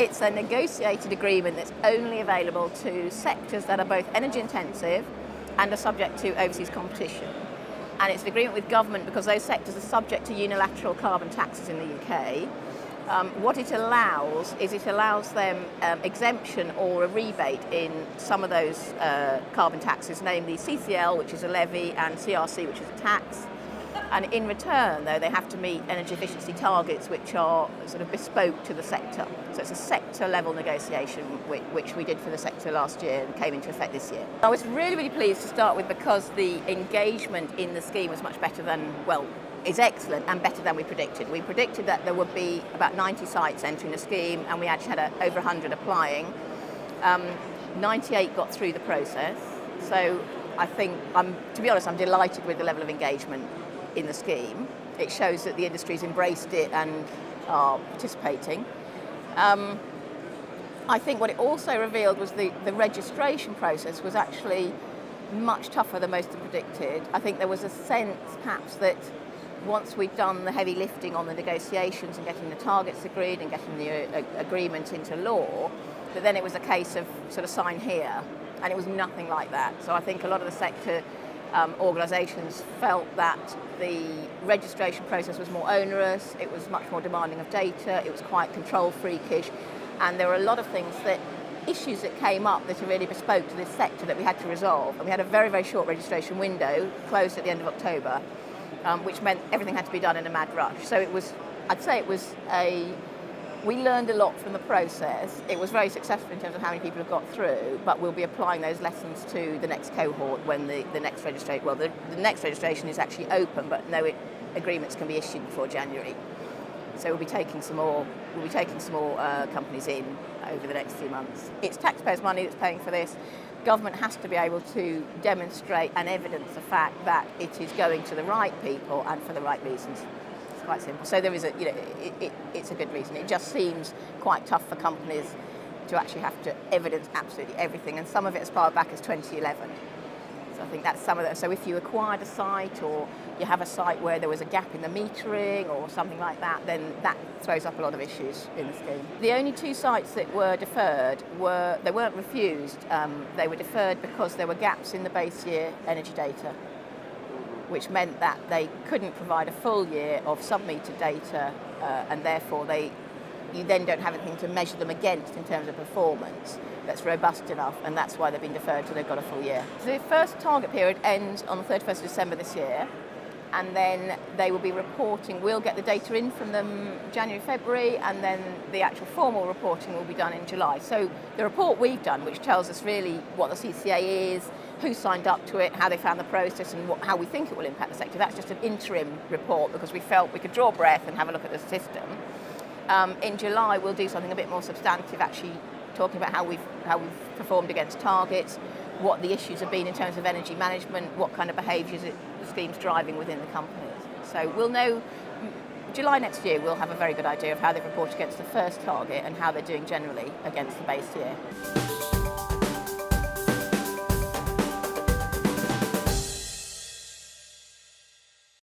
It's a negotiated agreement that's only available to sectors that are both energy intensive and are subject to overseas competition. And it's an agreement with government because those sectors are subject to unilateral carbon taxes in the UK. What it allows is it allows them exemption or a rebate in some of those carbon taxes, namely CCL, which is a levy, and CRC, which is a tax. And in return, though, they have to meet energy efficiency targets which are sort of bespoke to the sector. So it's a sector-level negotiation which we did for the sector last year and came into effect this year. I was really, really pleased to start with because the engagement in the scheme was much better than, well, is excellent and better than we predicted. We predicted that there would be about 90 sites entering the scheme, and we actually had over 100 applying. 98 got through the process. So I think, to be honest, I'm delighted with the level of engagement in the scheme. It shows that the industry's embraced it and are participating. I think what it also revealed was the registration process was actually much tougher than most had predicted. I think there was a sense perhaps that once we'd done the heavy lifting on the negotiations and getting the targets agreed and getting the agreement into law, that then it was a case of sort of sign here, and it was nothing like that. So I think a lot of the sector organisations felt that the registration process was more onerous, it was much more demanding of data, it was quite control freakish, and there were a lot of issues that came up that are really bespoke to this sector that we had to resolve. And we had a very, very short registration window, closed at the end of October, which meant everything had to be done in a mad rush. So we learned a lot from the process. It was very successful in terms of how many people have got through, but we'll be applying those lessons to the next cohort when the next registration, well, the next registration is actually open, but no agreements can be issued before January. So we'll be taking some more companies in over the next few months. It's taxpayers' money that's paying for this. Government has to be able to demonstrate and evidence the fact that it is going to the right people and for the right reasons. It's quite simple. So there is it's a good reason. It just seems quite tough for companies to actually have to evidence absolutely everything, and some of it as far back as 2011. So I think that's some of that. So if you acquired a site or you have a site where there was a gap in the metering or something like that, then that throws up a lot of issues in the scheme. The only two sites that were deferred they weren't refused. They were deferred because there were gaps in the base year energy data, which meant that they couldn't provide a full year of sub-meter data, and therefore you then don't have anything to measure them against in terms of performance that's robust enough, and that's why they've been deferred till they've got a full year. The first target period ends on the 31st of December this year, and then they will be reporting. We'll get the data in from them January, February, and then the actual formal reporting will be done in July. So the report we've done, which tells us really what the CCA is, who signed up to it, how they found the process, and how we think it will impact the sector, that's just an interim report because we felt we could draw breath and have a look at the system. In July, we'll do something a bit more substantive, actually talking about how we've performed against targets, what the issues have been in terms of energy management, what kind of behaviours the scheme's driving within the companies. So we'll know, July next year, we'll have a very good idea of how they've reported against the first target and how they're doing generally against the base year.